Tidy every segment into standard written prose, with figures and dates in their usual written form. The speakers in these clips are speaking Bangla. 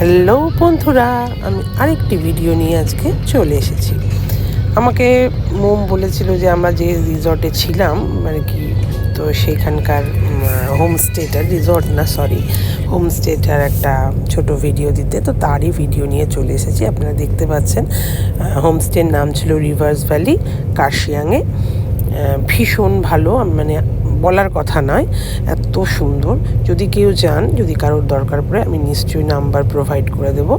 হ্যালো বন্ধুরা, আমি আরেকটি ভিডিও নিয়ে আজকে চলে এসেছি। আমাকে মোম বলেছিল যে আমরা যে রিসর্টে ছিলাম মানে কি, তো সেইখানকার হোমস্টেটার, রিসর্ট না সরি, হোমস্টেটার একটা ছোট ভিডিও দিতে, তো তারই ভিডিও নিয়ে চলে এসেছি। আপনারা দেখতে পাচ্ছেন হোমস্টের নাম ছিল রিভার্স ভ্যালি কার্শিয়াংয়ে। ভীষণ ভালো, মানে বলার কথা নয়, এত সুন্দর। যদি কেউ যান, যদি কারোর দরকার পড়ে, আমি নিশ্চয়ই নাম্বার প্রোভাইড করে দেবো।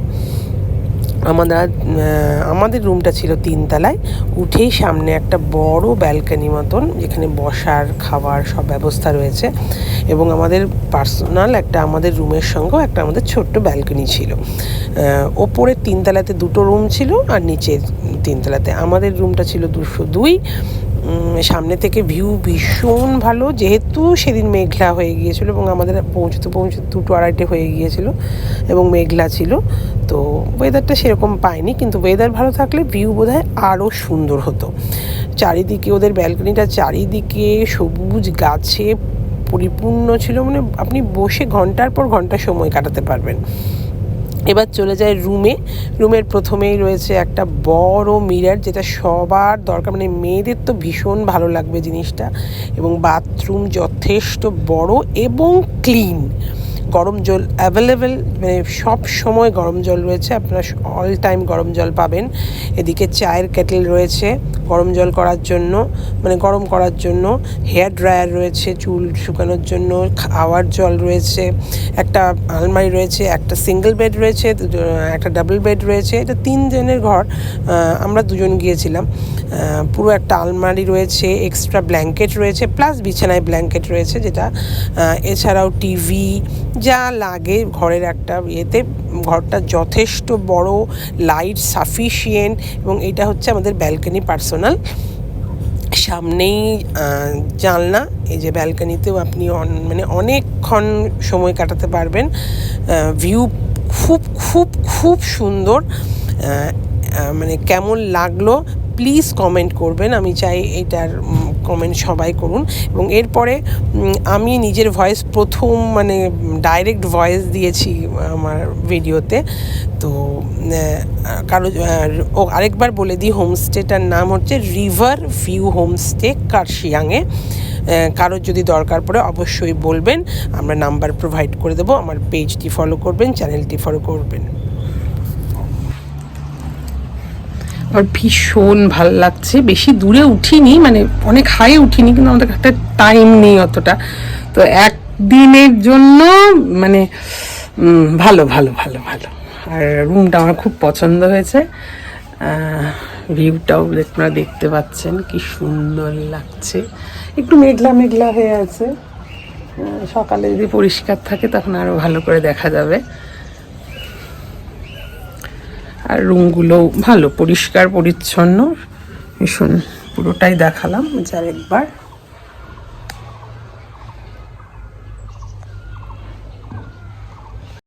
আমাদের রুমটা ছিল 3 তলায়। উঠেই সামনে একটা বড় ব্যালকনি মতন, যেখানে বসার খাবার সব ব্যবস্থা রয়েছে, এবং আমাদের পার্সোনাল একটা, আমাদের রুমের সঙ্গেও একটা আমাদের ছোট্ট ব্যালকনি ছিল। ওপরের 3 তলাতে 2টো রুম ছিল, আর নিচের 3 তলাতে আমাদের রুমটা ছিল 202। সামনে থেকে ভিউ ভীষণ ভালো, যেহেতু সেদিন মেঘলা হয়ে গিয়েছিল এবং আমাদের পৌঁছতে 2টো 2:30 হয়ে গিয়েছিল এবং মেঘলা ছিল, তো ওয়েদারটা সেরকম পাইনি। কিন্তু ওয়েদার ভালো থাকলে ভিউ বোধহয় আরও সুন্দর হতো। চারিদিকে ওদের ব্যালকনিটা চারিদিকে সবুজ গাছে পরিপূর্ণ ছিল, মানে আপনি বসে ঘন্টার পর ঘন্টা সময় কাটাতে পারবেন। এবার চলে যায় রুমে। রুমের প্রথমেই রয়েছে একটা বড় মিরর, যেটা সবার দরকার, মানে মেয়েদের তো ভীষণ ভালো লাগবে জিনিসটা। এবং বাথরুম যথেষ্ট বড় এবং ক্লিন। গরম জল অ্যাভেলেবেল, মানে সব সময় গরম জল রয়েছে, আপনারা অল টাইম গরম জল পাবেন। এদিকে চায়ের কেটেল রয়েছে গরম জল করার জন্য, মানে গরম করার জন্য। হেয়ার ড্রায়ার রয়েছে চুল শুকানোর জন্য, খাওয়ার জল রয়েছে, একটা আলমারি রয়েছে, একটা সিঙ্গেল বেড রয়েছে, একটা ডাবল বেড রয়েছে। এটা 3 জনের ঘর, আমরা 2 জন গিয়েছিলাম। পুরো একটা আলমারি রয়েছে, এক্সট্রা ব্ল্যাঙ্কেট রয়েছে, প্লাস বিছানায় ব্ল্যাঙ্কেট রয়েছে যেটা। এছাড়াও টিভি, যা লাগে ঘরের একটা ইয়েতে। ঘরটা যথেষ্ট বড়, লাইট সাফিসিয়েন্ট, এবং এটা হচ্ছে আমাদের ব্যালকনি পার্সোনাল। সামনেই জানলা, এই যে ব্যালকনিতেও আপনি মানে অনেকক্ষণ সময় কাটাতে পারবেন। ভিউ খুব খুব খুব সুন্দর। মানে কেমন লাগলো প্লিজ কমেন্ট করবেন, আমি চাই এটার কমেন্ট সবাই করুন। এবং এরপরে আমি নিজের ভয়েস প্রথম, মানে ডাইরেক্ট ভয়েস দিয়েছি আমার ভিডিওতে। তো আরেকবার বলে দিই, হোমস্টেটার নাম হচ্ছে রিভার ভিউ হোমস্টে কার্শিয়াংয়ে। কারোর যদি দরকার পড়ে অবশ্যই বলবেন, আমরা নাম্বার প্রোভাইড করে দেবো। আমার পেজটি ফলো করবেন, চ্যানেলটি ফলো করবেন। আমার ভীষণ ভাল লাগছে। বেশি দূরে উঠিনি, মানে অনেক হাই উঠিনি, কিন্তু আমাদের কাছে টাইম নেই অতটা। তো একদিনের জন্য মানে ভালো ভালো ভালো ভালো। আর রুমটা আমার খুব পছন্দ হয়েছে। ভিউটাও আপনারা দেখতে পাচ্ছেন কি সুন্দর লাগছে। একটু মেঘলা মেঘলা হয়ে আছে, সকালে যদি পরিষ্কার থাকে তখন আরও ভালো করে দেখা যাবে। আর রুমগুলো ভালো, পরিষ্কার পরিচ্ছন্ন, ভীষণ। পুরোটাই দেখালাম আরেকবার।